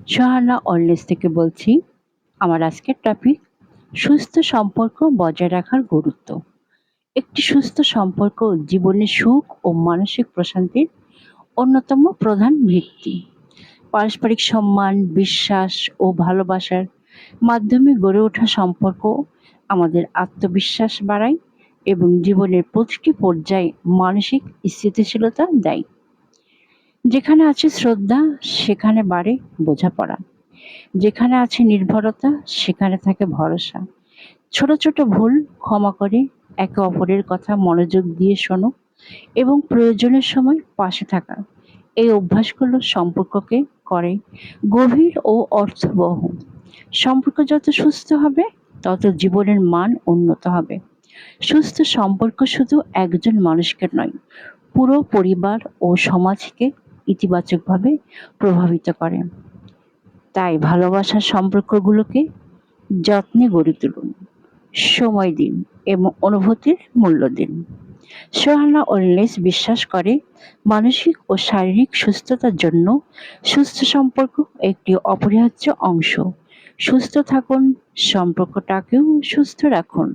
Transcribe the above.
সোহানা অলনেস থেকে বলছি। আমার আজকের টপিক সুস্থ সম্পর্ক বজায় রাখার গুরুত্ব। একটি সুস্থ সম্পর্ক জীবনের সুখ ও মানসিক প্রশান্তির অন্যতম প্রধান ভিত্তি। পারস্পরিক সম্মান, বিশ্বাস ও ভালোবাসার মাধ্যমে গড়ে ওঠা সম্পর্ক আমাদের আত্মবিশ্বাস বাড়ায় এবং জীবনের প্রতিটি পর্যায়ে মানসিক স্থিতিশীলতা দেয়। যেখানে আছে শ্রদ্ধা, সেখানে বাড়ে বোঝাপড়া। যেখানে আছে নির্ভরতা, সেখানে থাকে ভরসা। ছোট ছোট ভুল ক্ষমা করে একে অপরের কথা মনোযোগ দিয়ে শোনো এবং প্রয়োজনের সময় পাশে থাকা। এই অভ্যাসগুলো সম্পর্ককে করে গভীর ও অর্থবহ। সম্পর্ক যত সুস্থ হবে, তত জীবনের মান উন্নত হবে। সুস্থ সম্পর্ক শুধু একজন মানুষকে নয়, পুরো পরিবার ও সমাজকে ইতিবাচকভাবে প্রভাবিত করে। তাই ভালোবাসার সম্পর্কগুলোকে যত্নে গড়ে তুলুন, সময় দিন এবং অনুভূতির মূল্য দিন। সোহানা ওয়েলনেস বিশ্বাস করে মানসিক ও শারীরিক সুস্থতার জন্য সুস্থ সম্পর্ক একটি অপরিহার্য অংশ। সুস্থ থাকুন, সম্পর্কটাকেও সুস্থ রাখুন।